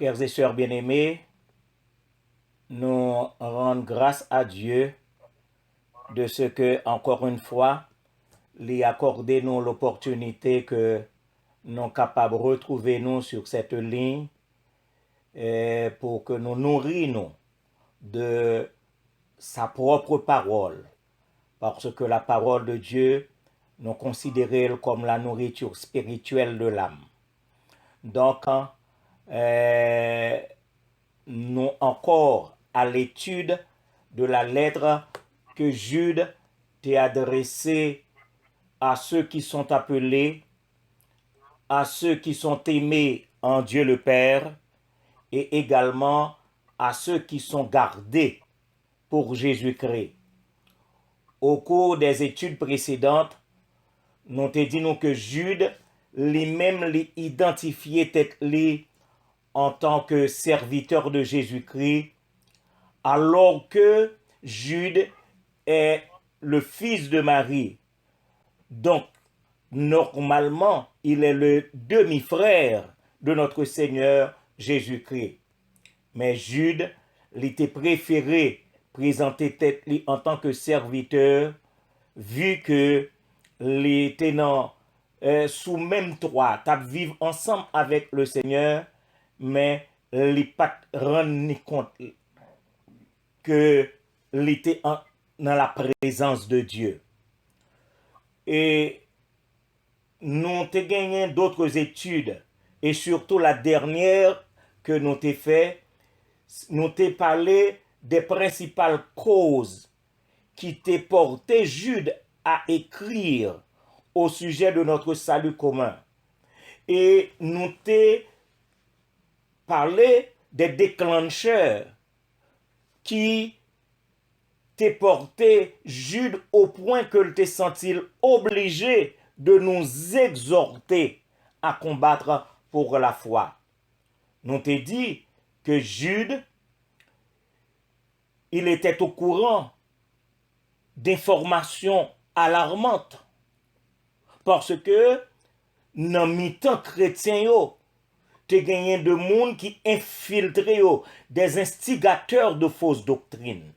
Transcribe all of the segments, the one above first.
Frères et sœurs bien-aimés, nous rendons grâce à Dieu de ce que, encore une fois, lui accorder nous l'opportunité que nous sommes capables de retrouver nous sur cette ligne pour que nous nourrissions de sa propre parole. Parce que la parole de Dieu, nous considérons comme la nourriture spirituelle de l'âme. Donc, nous encore à l'étude de la lettre que Jude t'a adressée à ceux qui sont appelés, à ceux qui sont aimés en Dieu le Père et également à ceux qui sont gardés pour Jésus-Christ. Au cours des études précédentes, nous te dit que Jude lui-même l'identifiait en tant que serviteur de Jésus-Christ, alors que Jude est le fils de Marie. Donc, normalement, il est le demi-frère de notre Seigneur Jésus-Christ. Mais Jude, il était préféré présenter tête en tant que serviteur, vu que les tenants sous même toit, vivent ensemble avec le Seigneur, mais les pas rendre compte que l'été dans la présence de Dieu. Et nous avons gagné d'autres études, et surtout la dernière que nous avons fait, nous avons parlé des principales causes qui t'ont porté Jude à écrire au sujet de notre salut commun. Et nous avons parlé des déclencheurs qui t'ont porté Jude au point que t'es senti obligé de nous exhorter à combattre pour la foi. Nous t'ai dit que Jude, il était au courant d'informations alarmantes parce que dans mi-temps chrétien te gagné de monde qui infiltré des instigateurs de fausses doctrines.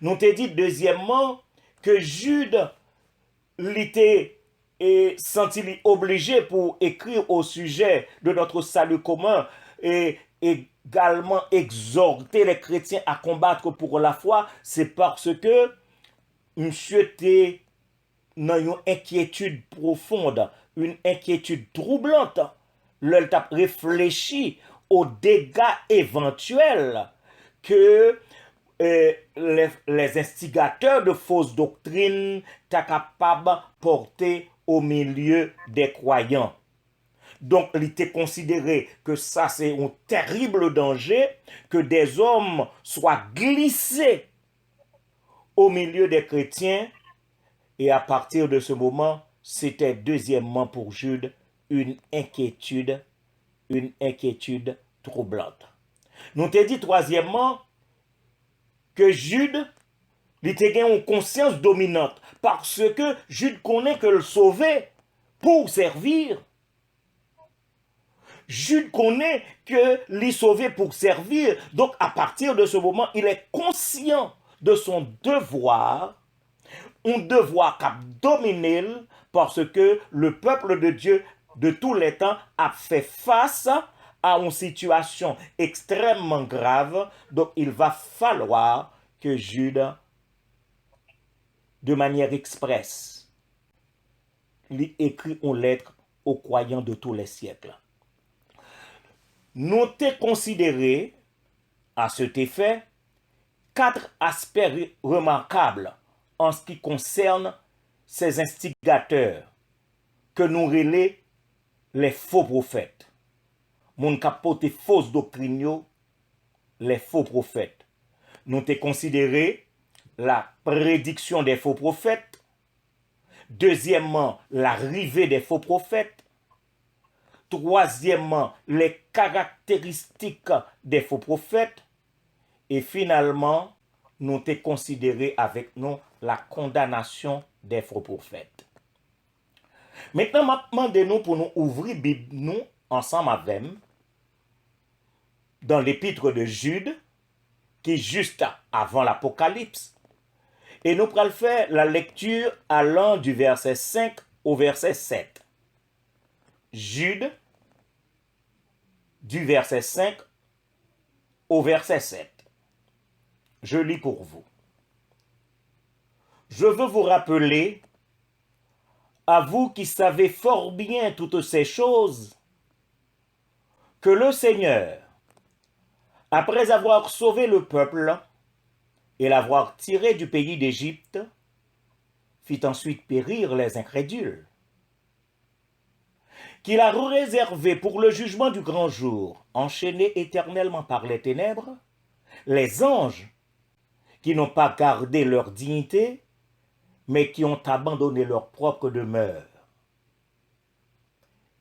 Nous t'ai dit deuxièmement que Jude l'était senti obligé pour écrire au sujet de notre salut commun et également exhorter les chrétiens à combattre pour la foi, c'est parce que monsieur était dans une inquiétude profonde, une inquiétude troublante. L'on a réfléchi aux dégâts éventuels que les instigateurs de fausses doctrines sont capables de porter au milieu des croyants. Donc, il était considéré que ça, c'est un terrible danger, que des hommes soient glissés au milieu des chrétiens. Et à partir de ce moment, c'était deuxièmement pour Jude une inquiétude troublante. Nous t'ai dit troisièmement que Jude était une conscience dominante parce que Jude connaît que le sauver pour servir. Jude connaît que le sauver pour servir. Donc à partir de ce moment, il est conscient de son devoir, un devoir qu'a dominé parce que le peuple de Dieu de tous les temps a fait face à une situation extrêmement grave. Donc il va falloir que Jude, de manière expresse, lui écrit une lettre aux croyants de tous les siècles. Nous t'ai considéré, à cet effet, 4 aspects remarquables en ce qui concerne ces instigateurs que nous relais les faux prophètes. Mon capote fausse doctrine, les faux prophètes. Nous t'ai considéré la prédiction des faux prophètes. Deuxièmement, l'arrivée des faux prophètes. Troisièmement, les caractéristiques des faux prophètes. Et finalement, nous t'ai considéré avec nous la condamnation des faux prophètes. Maintenant, demandez-nous pour nous ouvrir Bible nous ensemble avec dans l'épître de Jude, qui est juste avant l'Apocalypse. Et nous allons faire la lecture allant du verset 5 au verset 7. Jude, du verset 5 au verset 7. Je lis pour vous. Je veux vous rappeler, à vous qui savez fort bien toutes ces choses, que le Seigneur, après avoir sauvé le peuple et l'avoir tiré du pays d'Égypte, fit ensuite périr les incrédules, qu'il a réservé pour le jugement du grand jour, enchaînés éternellement par les ténèbres, les anges qui n'ont pas gardé leur dignité, mais qui ont abandonné leur propre demeure.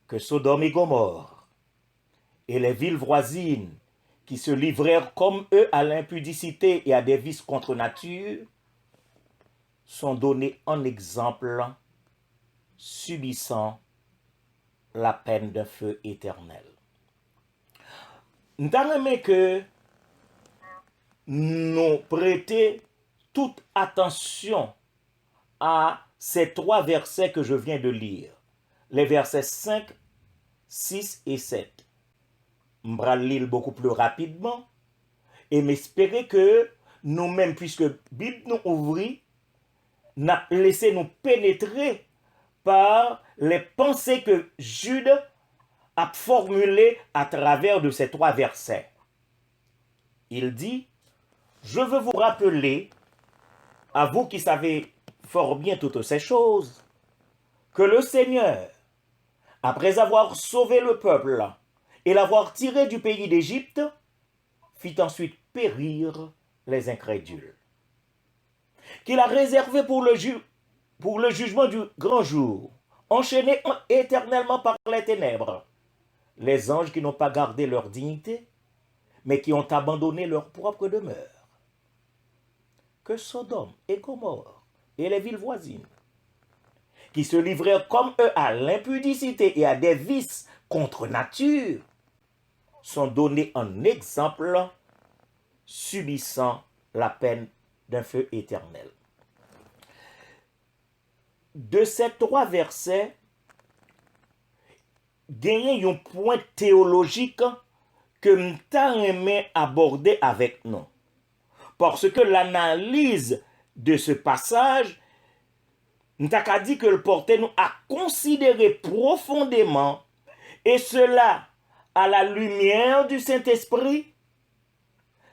Que Sodome et Gomorrhe et les villes voisines qui se livrèrent comme eux à l'impudicité et à des vices contre nature sont donnés en exemple, subissant la peine d'un feu éternel. Nous avons que nous prêter toute attention à ces trois versets que je viens de lire. Les versets 5, 6 et 7. Je vais lire beaucoup plus rapidement et m'espérer que nous-mêmes, puisque la Bible nous ouvrit, n'a laissé nous pénétrer par les pensées que Jude a formulées à travers de ces trois versets. Il dit, je veux vous rappeler, à vous qui savez fort bien toutes ces choses, que le Seigneur, après avoir sauvé le peuple et l'avoir tiré du pays d'Égypte, fit ensuite périr les incrédules, qu'il a réservé pour le jugement du grand jour, enchaînés éternellement par les ténèbres, les anges qui n'ont pas gardé leur dignité, mais qui ont abandonné leur propre demeure. Que Sodome et Gomorrhe et les villes voisines, qui se livrèrent comme eux à l'impudicité et à des vices contre nature, sont donnés en exemple, subissant la peine d'un feu éternel. De ces trois versets, il y a un point théologique que nous aimé aborder avec nous. Parce que l'analyse de ce passage, nous avons dit que le portait nous à considérer profondément, et cela à la lumière du Saint-Esprit,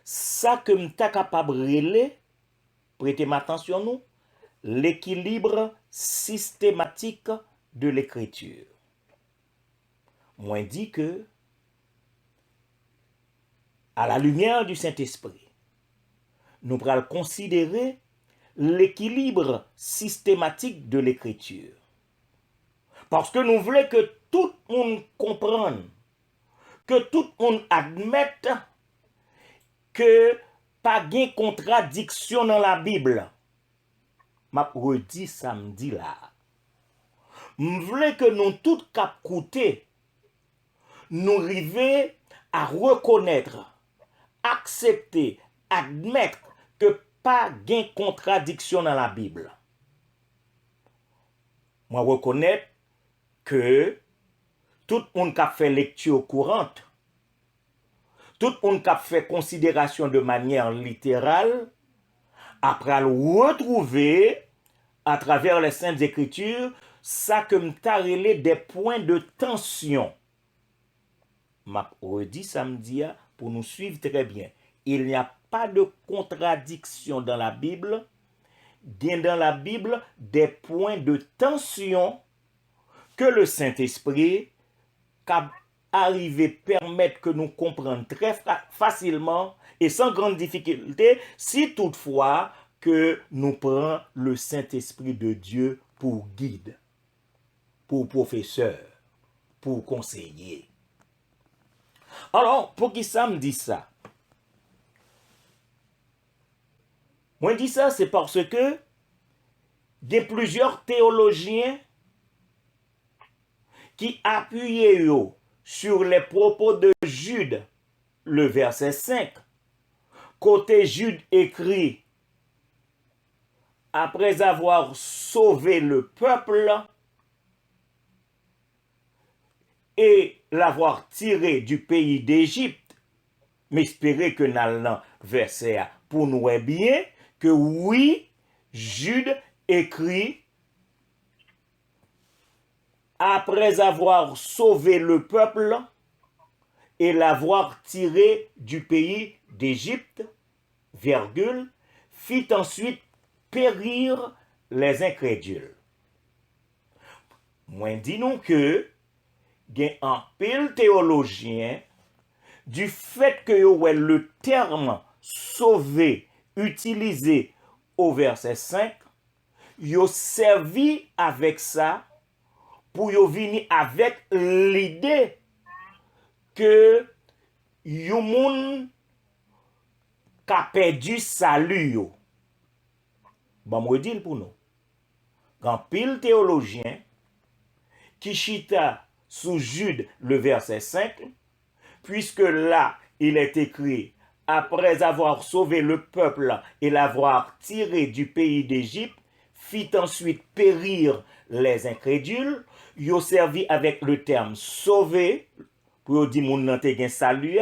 ça que nous sommes capables de relayer, prêtez attention nous, l'équilibre systématique de l'écriture. Moi dit que, à la lumière du Saint-Esprit, nous allons considérer l'équilibre systématique de l'écriture. Parce que nous voulons que tout le monde comprenne, que tout le monde admette que pas de contradiction dans la Bible. M'a redit samedi là. Nous voulons que nous tous cap côté nous arrivions à reconnaître, accepter, admettre que pas de contradiction dans la Bible. Moi reconnais que tout le monde qui a fait lecture courante, tout le monde qui a fait considération de manière littérale, après le retrouver à travers les Saintes Écritures, ça que m'ta relé des points de tension. M'a redit samedi pour nous suivre très bien. Il n'y a pas de contradiction dans la Bible. Bien dans la Bible des points de tension que le Saint-Esprit a arrivé permettre que nous comprenions très facilement et sans grande difficulté, si toutefois que nous prenons le Saint-Esprit de Dieu pour guide, pour professeur, pour conseiller. Alors, pour qui ça me dit ça? Moi, je dis ça, c'est parce que il y a plusieurs théologiens qui appuyaient sur les propos de Jude le verset 5. Côté Jude écrit, après avoir sauvé le peuple et l'avoir tiré du pays d'Égypte, m'espérer que dans le verset pour nous bien que oui, Jude écrit après avoir sauvé le peuple et l'avoir tiré du pays d'Égypte, virgule, fit ensuite périr les incrédules. Moi, dis-nous que il y a un pile théologien du fait que le terme sauver utilisé au verset 5, yo servi avec ça pour yo venir avec l'idée que yo moun ka perdu salut yo. Bon, moi dis pour nous. Quand pile théologien qui chita sous Jude le verset 5, puisque là, il est écrit, après avoir sauvé le peuple et l'avoir tiré du pays d'Égypte, fit ensuite périr les incrédules, il a servi avec le terme sauver, pour dire moun nan te gen salut,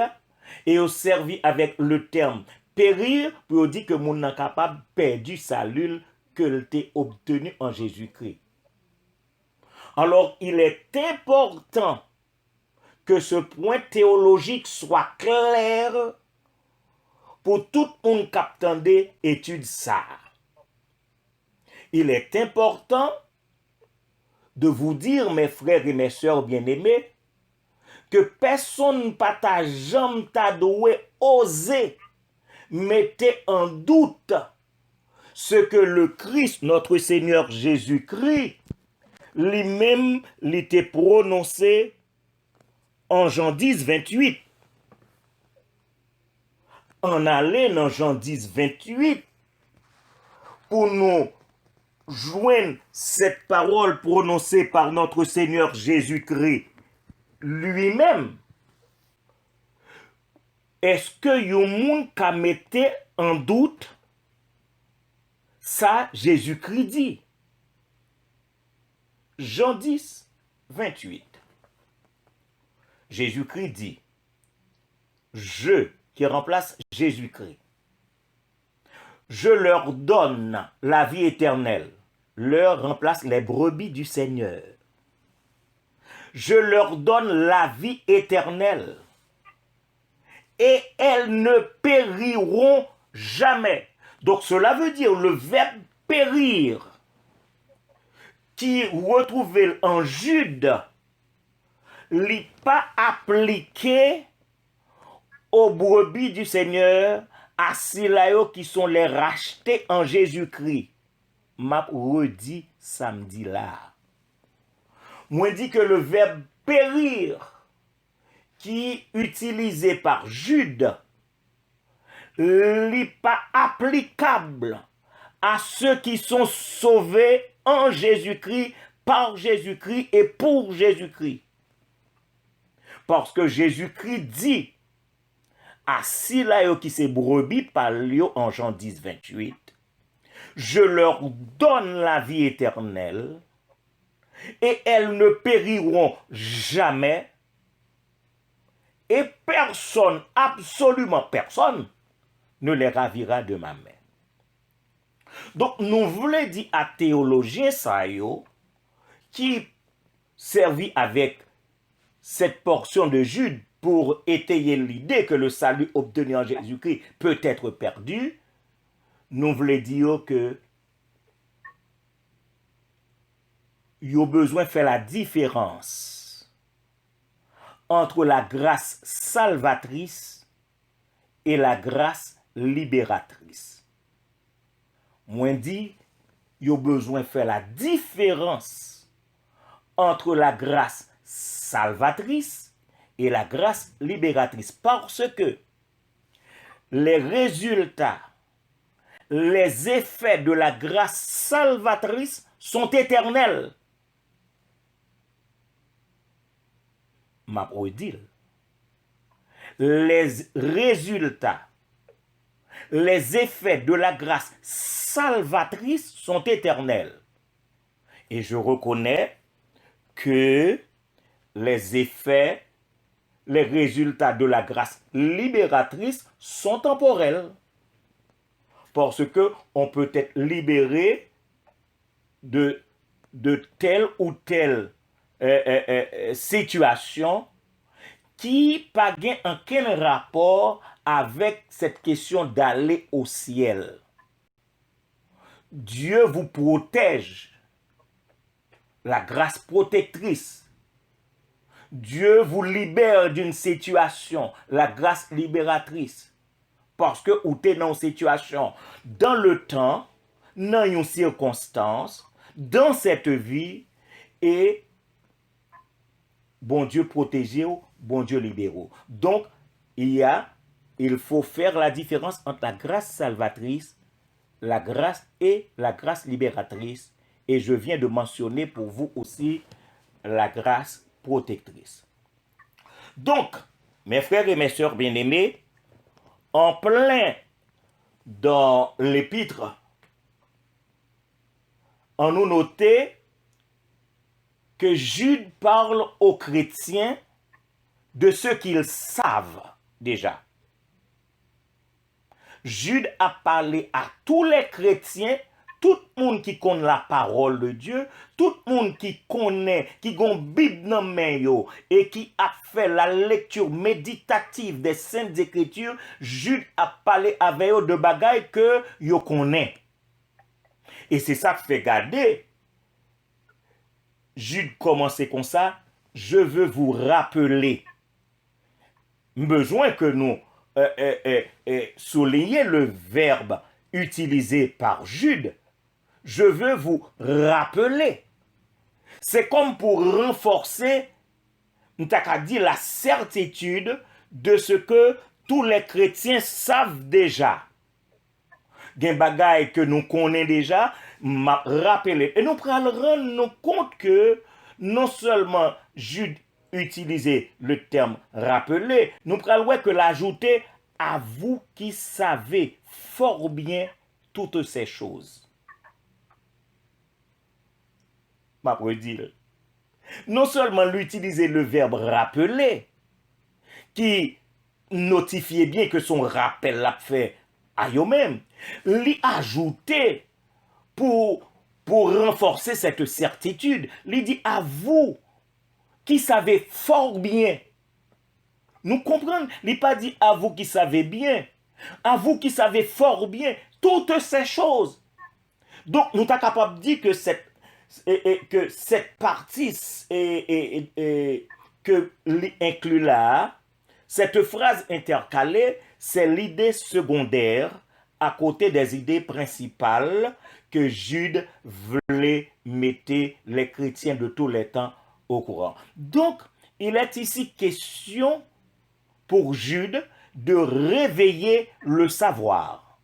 et il a servi avec le terme périr, pour dire que moun nan capable perdu salut que l'était obtenu en Jésus-Christ. Alors, il est important que ce point théologique soit clair pour tout le monde qui attend étude ça. Il est important de vous dire, mes frères et mes sœurs bien-aimés, que personne pas ta jambe t'a doué oser mettre en doute ce que le Christ, notre Seigneur Jésus-Christ, lui-même l'était prononcé en Jean 10, 28. En aller dans Jean 10, 28, pour nous joindre cette parole prononcée par notre Seigneur Jésus-Christ lui-même. Est-ce que yon moun ka mette en doute ça Jésus-Christ dit? Jean 10, 28. Jésus-Christ dit, je qui remplace Jésus-Christ, je leur donne la vie éternelle. Leur remplace les brebis du Seigneur. Je leur donne la vie éternelle. Et elles ne périront jamais. Donc cela veut dire le verbe périr qui retrouvé en Jude n'est pas appliqué aux brebis du Seigneur, à ceux qui sont les rachetés en Jésus-Christ. M'a redit samedi là. Moi dit que le verbe périr qui est utilisé par Jude n'est pas applicable à ceux qui sont sauvés en Jésus-Christ, par Jésus-Christ et pour Jésus-Christ. Parce que Jésus-Christ dit à ceux qui sont brebis par lui en Jean 10, 28, je leur donne la vie éternelle et elles ne périront jamais et personne, absolument personne, ne les ravira de ma main. Donc nous voulons dire à théologien ça yo, qui servit avec cette portion de Jude pour étayer l'idée que le salut obtenu en Jésus-Christ peut être perdu, nous voulons dire que il y a besoin de faire la différence entre la grâce salvatrice et la grâce libératrice. Moi dit, il y a besoin de faire la différence entre la grâce salvatrice et la grâce libératrice parce que les résultats, les effets de la grâce salvatrice sont éternels. M'a dit, les résultats, les effets de la grâce salvatrice sont éternels. Et je reconnais que les effets, les résultats de la grâce libératrice sont temporels. Parce qu'on peut être libéré de telle ou telle situation qui n'a pas aucun rapport avec cette question d'aller au ciel. Dieu vous protège, la grâce protectrice. Dieu vous libère d'une situation, la grâce libératrice. Parce que vous êtes dans une situation, dans le temps, dans une circonstance, dans cette vie, et bon Dieu protégez, bon Dieu libérez. Donc, il faut faire la différence entre la grâce salvatrice, la grâce et la grâce libératrice. Et je viens de mentionner pour vous aussi la grâce protectrice. Donc, mes frères et mes sœurs bien-aimés, en plein dans l'épître, on nous notait que Jude parle aux chrétiens de ce qu'ils savent déjà. Jude a parlé à tous les chrétiens, tout le monde qui connaît la parole de Dieu, tout le monde qui connaît, qui a une Bible dans main et qui a fait la lecture méditative des Saintes Écritures, Jude a parlé avec eux de bagailles que yo connaît. Et c'est ça qui fait garder. Jude commençait comme ça. Je veux vous rappeler. Besoin que nous soulignions le verbe utilisé par Jude. Je veux vous rappeler. C'est comme pour renforcer, nous avons dit, la certitude de ce que tous les chrétiens savent déjà. Gen bagay que nous connaissons déjà, m'a rappelé. Et nous prenons rendre compte que non seulement Jude utilisait le terme rappeler, nous prenons voir que l'ajouter à vous qui savez fort bien toutes ces choses. M'a dire. Non seulement l'utiliser le verbe rappeler, qui notifiait bien que son rappel l'a fait à eux-mêmes, l'y ajouter pour renforcer cette certitude. Il dit à vous qui savez fort bien. Nous comprenons. Il n'a pas dit à vous qui savez bien. À vous qui savez fort bien toutes ces choses. Donc, nous sommes capables de dire que cette partie que inclut là, cette phrase intercalée, c'est l'idée secondaire à côté des idées principales que Jude voulait mettre les chrétiens de tous les temps au courant. Donc, il est ici question pour Jude de réveiller le savoir.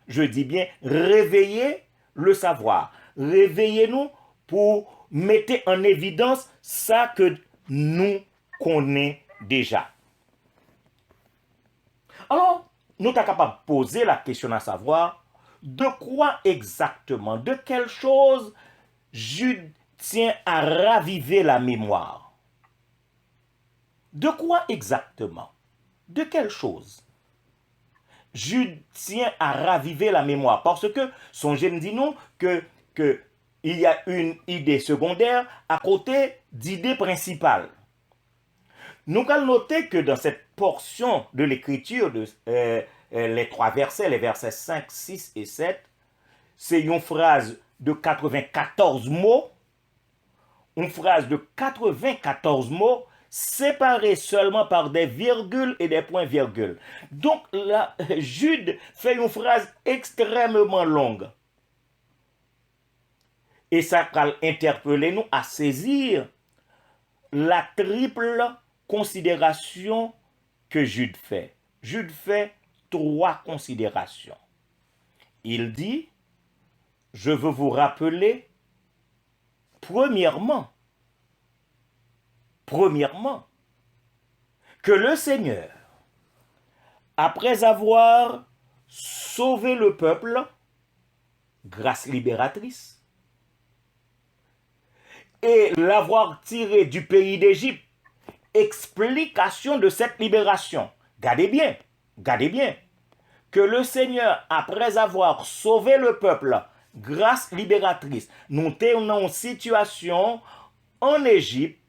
Je dis bien réveiller le savoir. Réveillez-nous pour mettre en évidence ça que nous connaissons déjà. Alors, nous sommes capables de poser la question à savoir de quoi exactement, de quelle chose Jude tient à raviver la mémoire. De quoi exactement? De quelle chose Jude tient à raviver la mémoire? Parce que, songez-nous que il y a une idée secondaire à côté d'idées principales. Nous allons noter que dans cette portion de l'écriture, les trois versets, les versets 5, 6 et 7, c'est une phrase de 94 mots, une phrase de 94 mots, séparés seulement par des virgules et des points-virgules. Donc là, Jude fait une phrase extrêmement longue. Et ça va interpeller nous à saisir la triple considération que Jude fait. Jude fait trois considérations. Il dit, je veux vous rappeler, premièrement, que le Seigneur, après avoir sauvé le peuple, grâce libératrice, et l'avoir tiré du pays d'Égypte, explication de cette libération. Gardez bien, que le Seigneur, après avoir sauvé le peuple, grâce libératrice, nous sommes en situation en Égypte,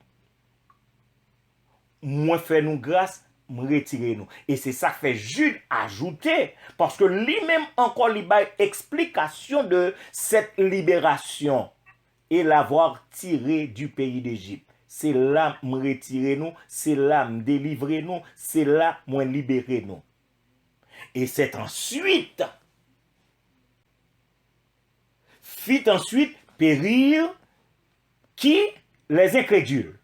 moi fait nous grâce, me retirer nous. Et c'est ça que fait Jude ajouter, parce que lui-même encore lui donne explication de cette libération et l'avoir tiré du pays d'Égypte. C'est là me retirer nous, c'est là me délivrer nous, c'est là me libérer nous. Et c'est ensuite, fit ensuite périr qui? Les incrédules.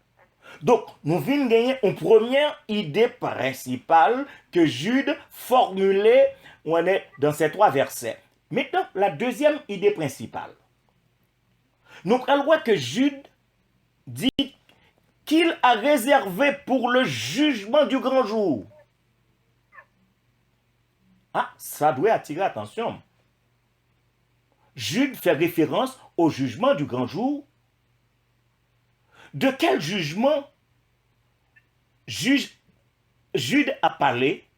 Donc, nous venons gagner une première idée principale que Jude formulait, on est dans ces 3 versets. Maintenant, la deuxième idée principale. Nous allons voir que Jude dit qu'il a réservé pour le jugement du grand jour. Ah, ça doit attirer l'attention. Jude fait référence au jugement du grand jour. De quel jugement Jude a parlé?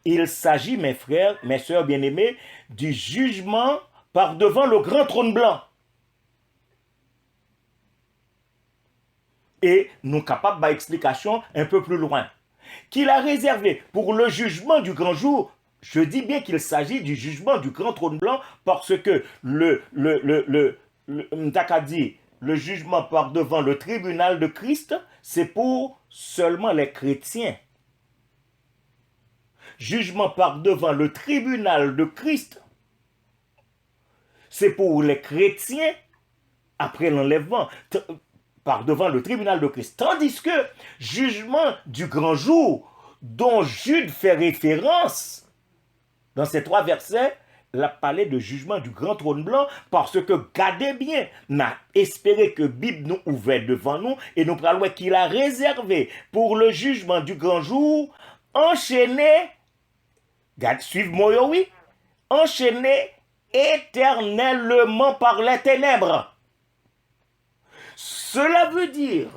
Il s'agit, mes frères, mes sœurs bien-aimés, du jugement par devant le grand trône blanc. Et nous sommes capables d'explication un peu plus loin. Qu'il a réservé pour le jugement du grand jour. Je dis bien qu'il s'agit du jugement du grand trône blanc parce que le jugement par devant le tribunal de Christ, c'est pour seulement les chrétiens. Jugement par devant le tribunal de Christ, c'est pour les chrétiens après l'enlèvement, par devant le tribunal de Christ. Tandis que jugement du grand jour, dont Jude fait référence dans ces 3 versets, il a parlé de jugement du grand trône blanc parce que, gardez bien, on a espéré que la Bible nous ouvrait devant nous et nous parlons qu'il a réservé pour le jugement du grand jour, enchaîné, suivez-moi, oui, enchaîné éternellement par les ténèbres. Cela veut dire,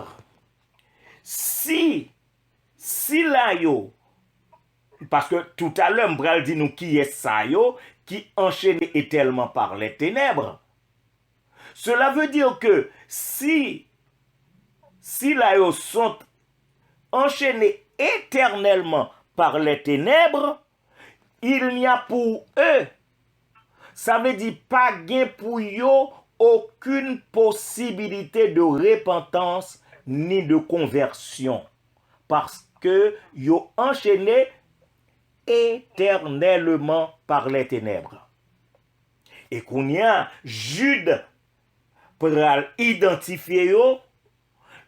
si là, parce que tout à l'heure, Mbral dit nous qui est ça, qui enchaîné éternellement par les ténèbres. Cela veut dire que si là, sont enchaînés éternellement par les ténèbres, il n'y a pour eux, ça veut dire pas gain pour eux, aucune possibilité de repentance ni de conversion. Parce que yo enchaîné éternellement par les ténèbres. Et qu'on y a Jude pour identifier yo,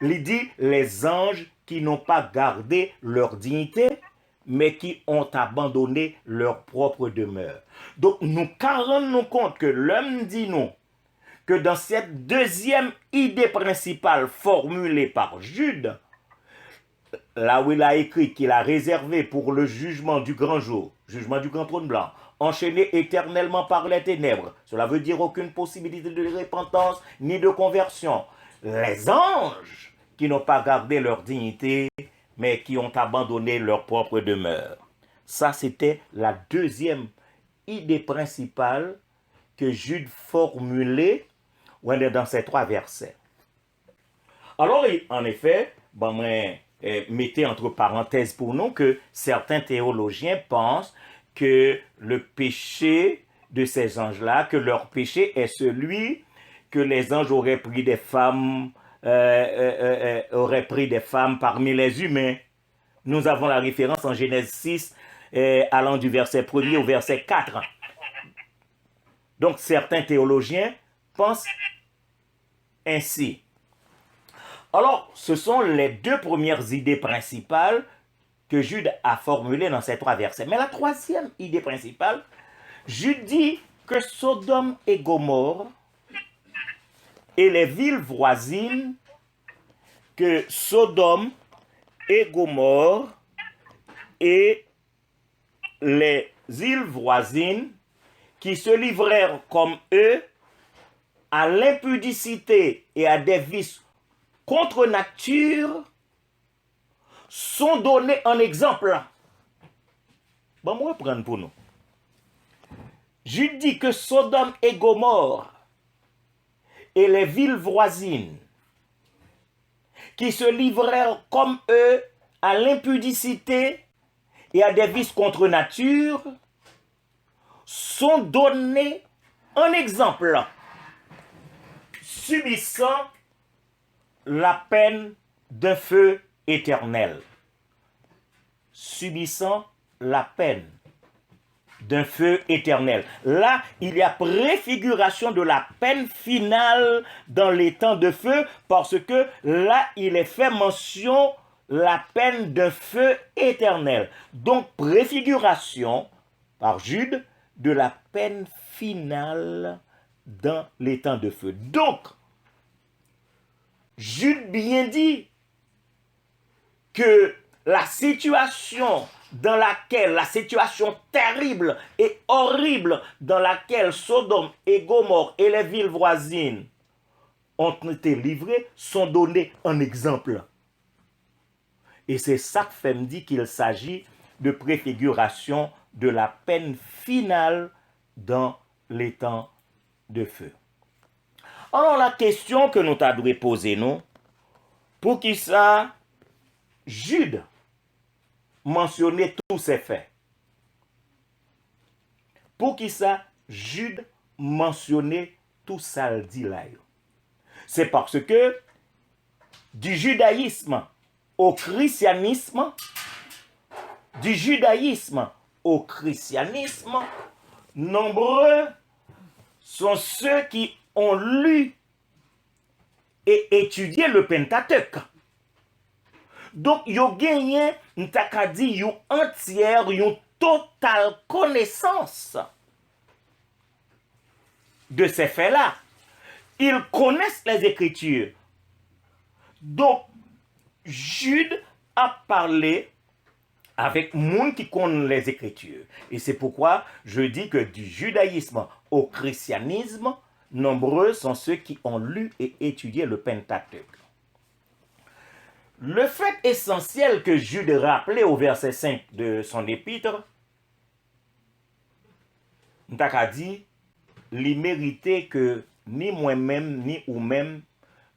il dit les anges qui n'ont pas gardé leur dignité, mais qui ont abandonné leur propre demeure. Donc nous rendons compte que l'homme dit nous que dans cette deuxième idée principale formulée par Jude, là où il a écrit qu'il a réservé pour le jugement du grand jour, jugement du grand trône blanc, enchaîné éternellement par les ténèbres, cela veut dire aucune possibilité de repentance ni de conversion. Les anges qui n'ont pas gardé leur dignité, mais qui ont abandonné leur propre demeure. Ça, c'était la deuxième idée principale que Jude formulait dans ces 3 versets. Alors, en effet, mettez entre parenthèses pour nous que certains théologiens pensent que le péché de ces anges-là, que leur péché est celui que les anges auraient pris des femmes, parmi les humains. Nous avons la référence en Genèse 6, allant du verset 1er au verset 4. Donc certains théologiens pensent ainsi. Alors, ce sont les 2 premières idées principales que Jude a formulées dans ces 3 versets. Mais la troisième idée principale, Jude dit que Sodome et Gomorrhe et les villes voisines, que Sodome et Gomorrhe et les îles voisines qui se livrèrent comme eux à l'impudicité et à des vices contre nature sont donnés en exemple. Bon, moi, prendre pour nous. Jude dit que Sodome et Gomorrhe et les villes voisines qui se livrèrent comme eux à l'impudicité et à des vices contre nature sont donnés en exemple, subissant la peine d'un feu éternel. Subissant la peine d'un feu éternel. Là, il y a préfiguration de la peine finale dans les temps de feu, parce que là, il est fait mention la peine d'un feu éternel. Donc, préfiguration par Jude de la peine finale dans les temps de feu. Donc, Jude bien dit que la situation la situation terrible et horrible dans laquelle Sodome et Gomorrhe et les villes voisines ont été livrées sont données en exemple. Et c'est ça que fait me dire qu'il s'agit de préfiguration de la peine finale dans les temps de feu. Alors la question que nous t'avons posée, nous, pour qui ça, Jude mentionner tous ces faits. Pour qui ça, Jude mentionner tout ça le dit là. C'est parce que du judaïsme au christianisme, nombreux sont ceux qui ont lu et étudié le Pentateuque. Donc, ils ont gagné, une entière, une totale connaissance de ces faits-là. Ils connaissent les Écritures. Donc, Jude a parlé avec monde qui connaît les Écritures. Et c'est pourquoi je dis que du judaïsme au christianisme, nombreux sont ceux qui ont lu et étudié le Pentateuque. Le fait essentiel que Jude rappelait au verset 5 de son épître, nous avons dit, il méritait que ni moi-même, ni vous-même,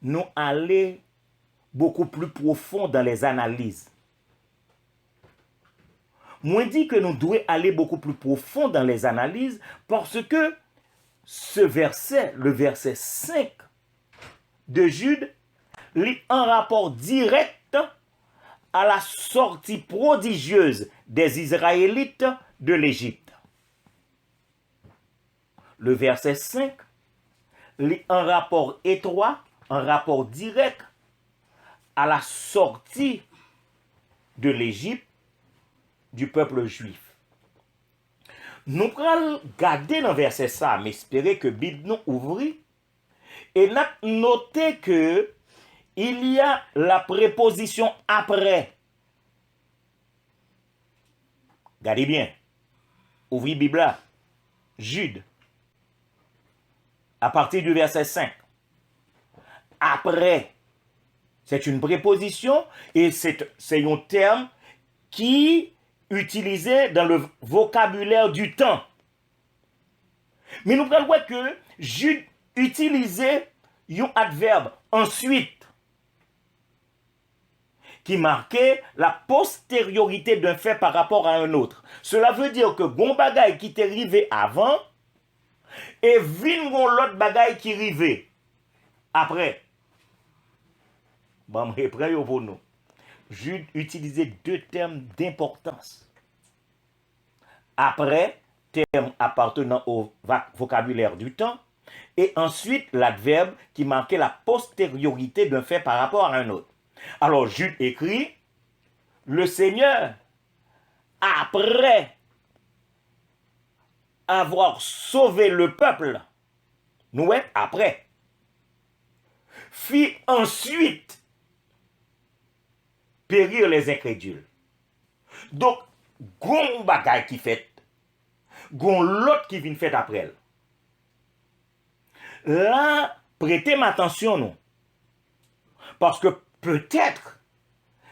nous allions beaucoup plus profond dans les analyses. Moi, dit que nous devons aller beaucoup plus profond dans les analyses parce que ce verset, le verset 5 de Jude, est en rapport direct à la sortie prodigieuse des Israélites de l'Égypte. Le verset 5 est en rapport étroit, en rapport direct à la sortie de l'Égypte du peuple juif. Nous allons garder dans le verset ça, mais espérer que la Bible nous ouvre et nous noter que il y a la préposition après. Regardez bien. Ouvrez la Bible là. Jude. À partir du verset 5. Après. C'est une préposition et c'est un terme qui est utilisé dans le vocabulaire du temps. Mais nous allons voir que Jude utilisait un adverbe ensuite qui marquait la postériorité d'un fait par rapport à un autre. Cela veut dire que bon bagay qui t'est arrivé avant et vin l'autre bagay qui arrivé après. Bon, prêt pour nous. Jude utilisait deux termes d'importance. Après, terme appartenant au vocabulaire du temps, et ensuite l'adverbe qui marquait la postériorité d'un fait par rapport à un autre. Alors Jude écrit, le Seigneur, après avoir sauvé le peuple, nous après, fit ensuite périr les incrédules. Donc, gon bagay qui fait, gon l'autre qui vient fait après elle. Là, prêtez m'attention, non. Parce que peut-être,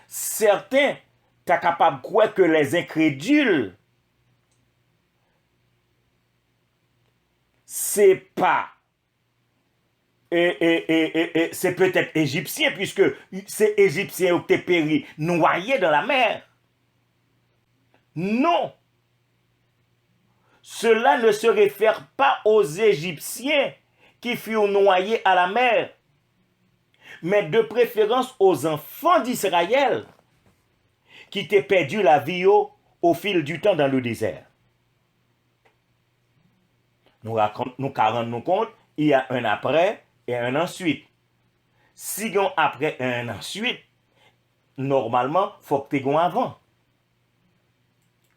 certains, t'as capable de croire que les incrédules, c'est pas, c'est peut-être égyptien, puisque c'est égyptien qui est péri, noyé dans la mer. Non. Cela ne se réfère pas aux Égyptiens qui furent noyés à la mer, mais de préférence aux enfants d'Israël qui t'ont perdu la vie au fil du temps dans le désert. Nous rendons compte, il y a un après et un ensuite. Si on après et un ensuite, normalement, il faut que tu aies un avant.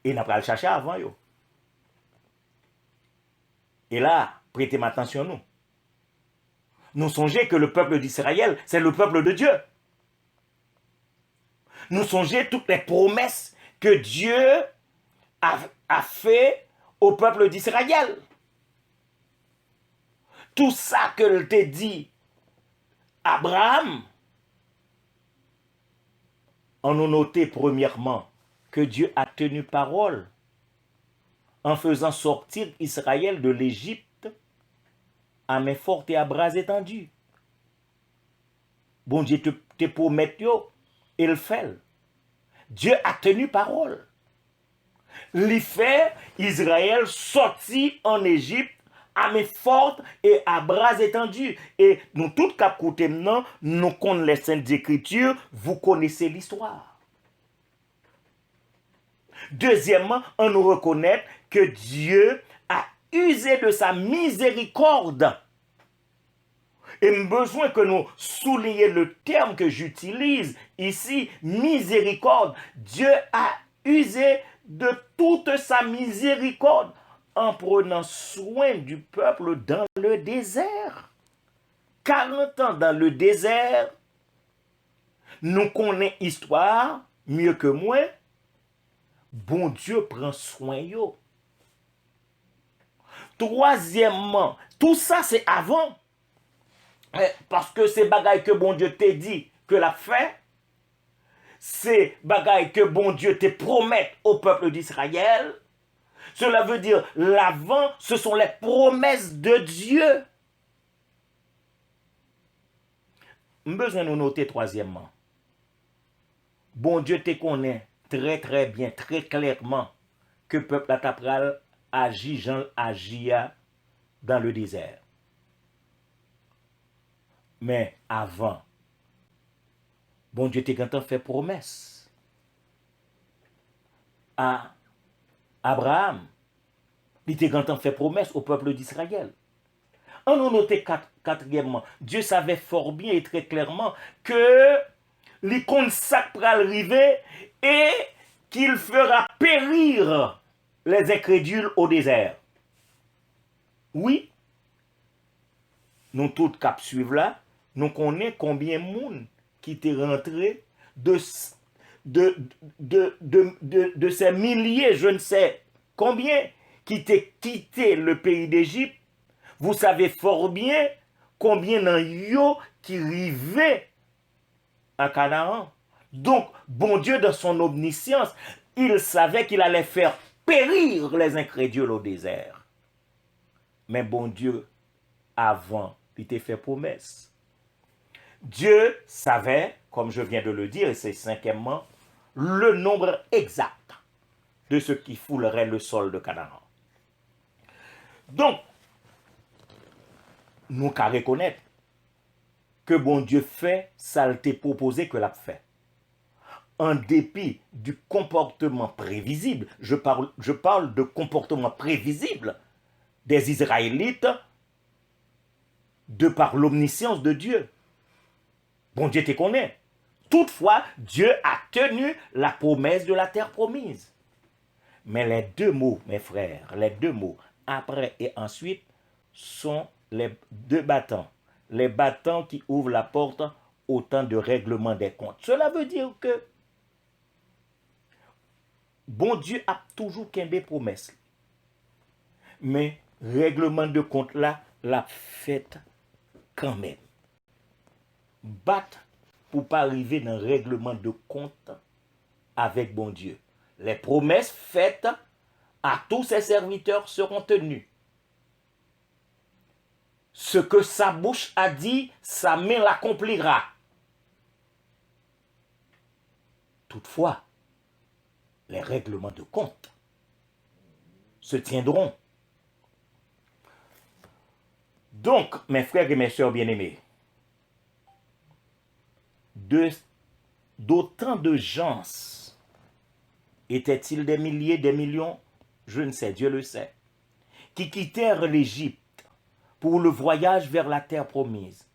Et n'a pas le chercher avant. Yo. Et là, prêtez attention nous. Nous songez que le peuple d'Israël, c'est le peuple de Dieu. Nous songez toutes les promesses que Dieu a fait au peuple d'Israël. Tout ça que t'a dit Abraham, on a noté premièrement que Dieu a tenu parole en faisant sortir Israël de l'Égypte à main forte et à bras étendus. Bon Dieu te promet et le fait. Dieu a tenu parole. Il fait Israël sorti en Égypte à main forte et à bras étendus. Et nous tous cap côté maintenant, nous connaissons les Saintes Écritures, vous connaissez l'histoire. Deuxièmement, on nous reconnaît que Dieu a usé de sa miséricorde. Et besoin que nous soulignions le terme que j'utilise ici, miséricorde. Dieu a usé de toute sa miséricorde en prenant soin du peuple dans le désert. 40 ans dans le désert, nous connaissons l'histoire mieux que moi. Bon Dieu prend soin yo. Troisièmement, tout ça c'est avant. Parce que c'est bagaille que bon Dieu t'a dit que l'a fait. C'est bagaille que bon Dieu te promet au peuple d'Israël. Cela veut dire l'avant, ce sont les promesses de Dieu. Besoin de nous noter troisièmement. Bon Dieu te connaît très très bien, très clairement que le peuple atapral agit, Jean agia dans le désert. Mais avant, bon Dieu t'a quand fait promesse à Abraham. Il t'a quand fait promesse au peuple d'Israël. On nous note quatrièmement, Dieu savait fort bien et très clairement que l'icône sac pour arriver et qu'il fera périr les incrédules au désert. Oui, nous tous cap suivre là, nous connaissons combien de monde qui est rentré de ces milliers, je ne sais combien, qui t'est quitté le pays d'Égypte. Vous savez fort bien combien d'en yo qui rivaient à Canaan. Donc, bon Dieu, dans son omniscience, il savait qu'il allait faire périr les incrédules au désert. Mais bon Dieu, avant, il t'a fait promesse. Dieu savait, comme je viens de le dire, et c'est cinquièmement, le nombre exact de ceux qui fouleraient le sol de Canaan. Donc, nous qu'à reconnaître que bon Dieu fait, ça a été proposé que l'a fait. En dépit du comportement prévisible, je parle de comportement prévisible des Israélites de par l'omniscience de Dieu. Bon Dieu te connaît. Toutefois, Dieu a tenu la promesse de la terre promise. Mais les deux mots, mes frères, les deux mots, après et ensuite, sont les deux battants. Les battants qui ouvrent la porte au temps de règlement des comptes. Cela veut dire que bon Dieu a toujours qu'un promesse. Mais règlement de compte là, l'a fait quand même. Battre pour pas arriver dans le règlement de compte avec bon Dieu. Les promesses faites à tous ses serviteurs seront tenues. Ce que sa bouche a dit, sa main l'accomplira. Toutefois, les règlements de compte se tiendront. Donc, mes frères et mes sœurs bien-aimés, d'autant de gens étaient-ils des milliers, des millions, je ne sais, Dieu le sait, qui quittèrent l'Égypte pour le voyage vers la terre promise.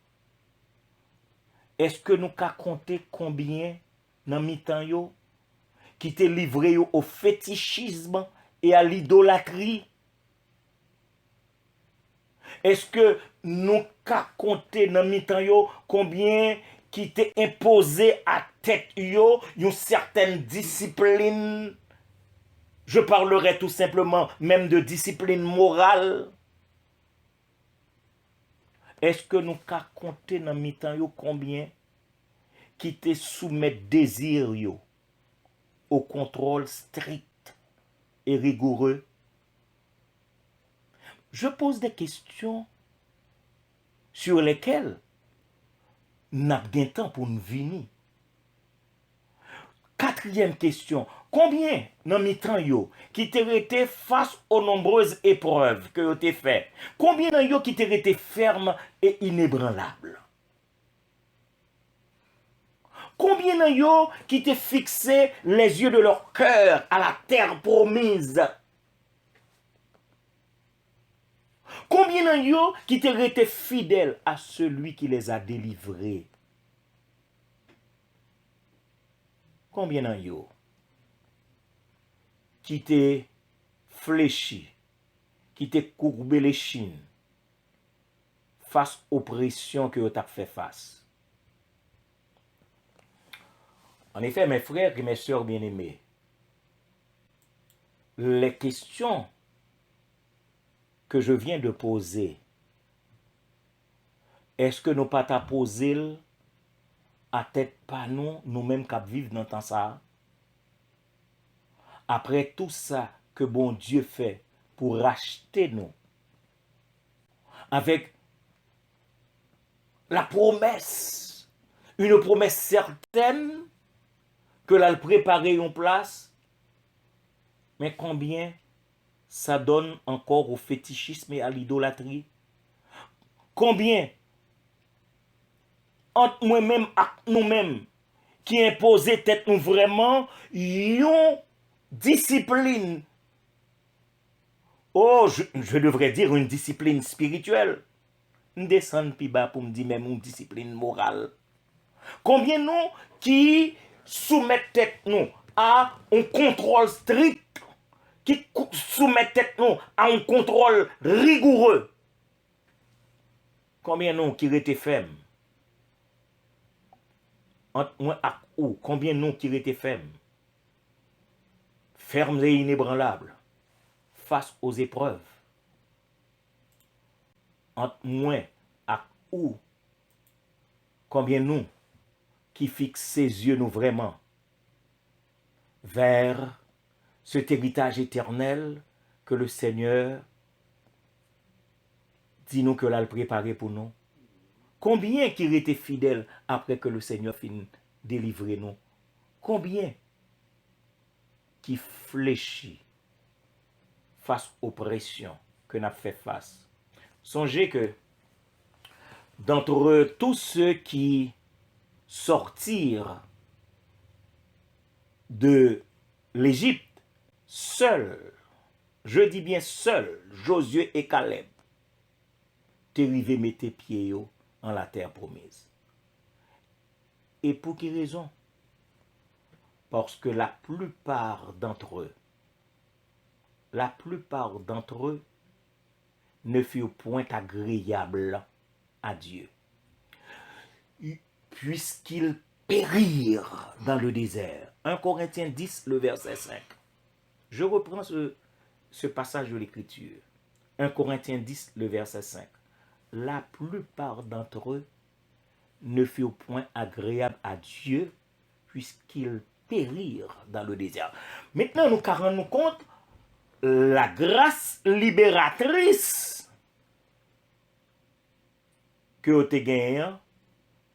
Est-ce que nous qu'à compter combien dans mi-temps yo qui étaient livrés au fétichisme et à l'idolâtrie? Est-ce que nous qu'à compter dans mi-temps yo combien qui étaient imposés à tête yo une certaine discipline? Je parlerai tout simplement même de discipline morale. Est-ce que nous qu'à compter dans mi-temps yo combien qui te soumettent désir yo au contrôle strict et rigoureux? Je pose des questions sur lesquelles nous avons bien temps pour nous venir. Quatrième question, combien dans mi-temps yo qui te été face aux nombreuses épreuves que vous avez fait? Combien dans yo qui te été ferme et inébranlable? Combien dans yo qui te fixé les yeux de leur cœur à la terre promise? Combien dans yo qui te été fidèles à celui qui les a délivrés? Combien dans yo qui te fléchi, qui te courbé les chines face aux pressions que tu as fait face? En effet, mes frères et mes sœurs bien-aimés, les questions que je viens de poser, est-ce que nous pas t'a posé à tête pas nous-mêmes qui vivons dans le temps ça? Après tout ça que bon Dieu fait pour racheter nous, avec la promesse, une promesse certaine que là le préparer en place, mais combien ça donne encore au fétichisme et à l'idolâtrie? Combien entre moi-même et nous-mêmes qui imposait tête nous vraiment une discipline, oh je devrais dire une discipline spirituelle, nous descend plus bas pour me dire même une discipline morale. Combien nous qui soumettent tête nous à un contrôle strict, qui soumettent tête nous à un contrôle rigoureux? Combien nous qui étaient fermes? Entre moi et ou, combien nous qui étaient fermes? Fermes et inébranlables face aux épreuves. Entre moi et ou, combien nous qui fixent ses yeux nous vraiment vers cet héritage éternel que le Seigneur dit nous que l'a préparé pour nous? Combien qui étaient fidèles après que le Seigneur finit délivrer nous? Combien qui fléchit face aux pressions que nous avons fait face? Songez que d'entre tous ceux qui sortirent de l'Égypte, seuls, je dis bien seuls, Josué et Caleb, t'es mettre pieds en la terre promise. Et pour quelle raison? Parce que la plupart d'entre eux ne furent point agréables à Dieu, puisqu'ils périrent dans le désert. 1 Corinthiens 10, le verset 5. Je reprends ce passage de l'Écriture. 1 Corinthiens 10, le verset 5. La plupart d'entre eux ne furent point agréables à Dieu puisqu'ils périrent dans le désert. Maintenant, nous rendons compte la grâce libératrice que vous avez gagnée,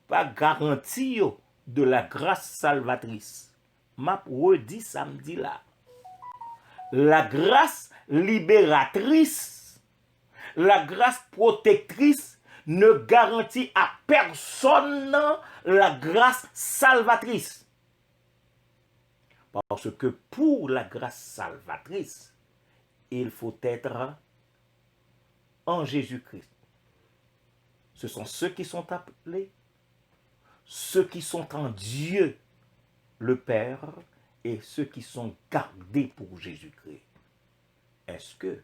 pas garantie de la grâce salvatrice. M'a redit samedi là. La grâce libératrice, la grâce protectrice ne garantit à personne la grâce salvatrice. Parce que pour la grâce salvatrice, il faut être en Jésus-Christ. Ce sont ceux qui sont appelés, ceux qui sont en Dieu, le Père, et ceux qui sont gardés pour Jésus-Christ. Est-ce que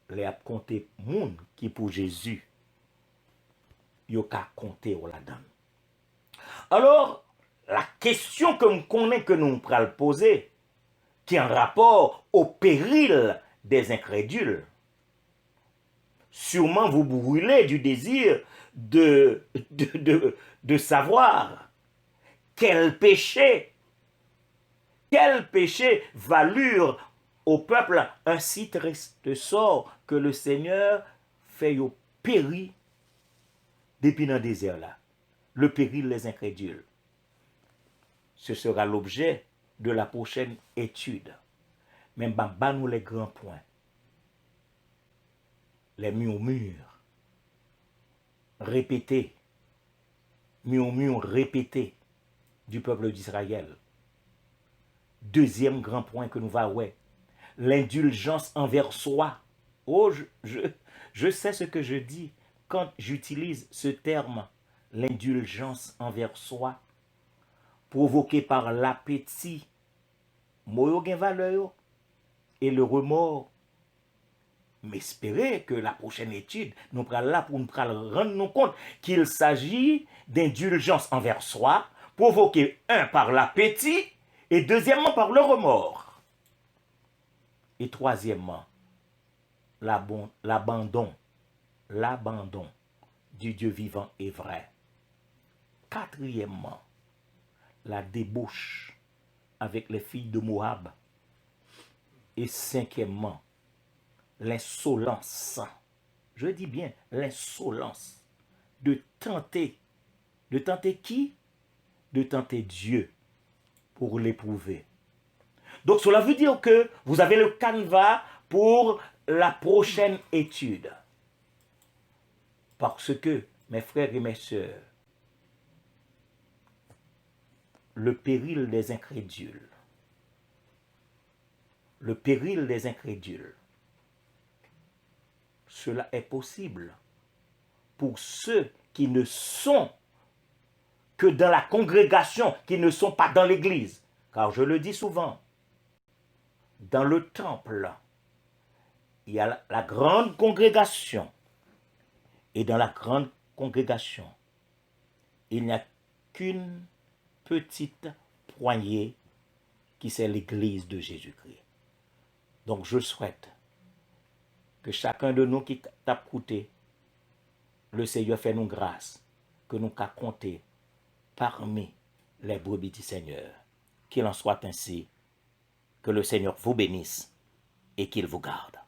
les a compté monde qui pour Jésus, yo ka compté ou la donne? Alors, la question que nous prenons poser, qui est en rapport au péril des incrédules, sûrement vous brûlez du désir de savoir quel péché valurent au peuple un si triste sort que le Seigneur fait au péri depuis dans le désert là. Le péril des incrédules. Ce sera l'objet de la prochaine étude. Mais bah nous les grands points. Les murmures répétés, murmures répétés du peuple d'Israël. Deuxième grand point que nous va ouais, l'indulgence envers soi. Oh, je sais ce que je dis quand j'utilise ce terme, l'indulgence envers soi, provoquée par l'appétit, valeur et le remords. Mais espérez que la prochaine étude nous prend là pour nous rendre compte qu'il s'agit d'indulgence envers soi, provoquée par l'appétit et deuxièmement par le remords. Et troisièmement, l'abandon du Dieu vivant et vrai. Quatrièmement, la débauche avec les filles de Moab. Et cinquièmement, l'insolence, je dis bien l'insolence, de tenter qui? De tenter Dieu pour l'éprouver. Donc cela veut dire que vous avez le canevas pour la prochaine étude. Parce que, mes frères et mes sœurs, le péril des incrédules, cela est possible pour ceux qui ne sont que dans la congrégation, qui ne sont pas dans l'église. Car je le dis souvent, dans le temple, il y a la grande congrégation. Et dans la grande congrégation, il n'y a qu'une petite poignée qui c'est l'église de Jésus-Christ. Donc je souhaite que chacun de nous qui t'a écouté, le Seigneur fait nous grâce, que nous qu'à compter parmi les brebis du Seigneur. Qu'il en soit ainsi, que le Seigneur vous bénisse et qu'il vous garde.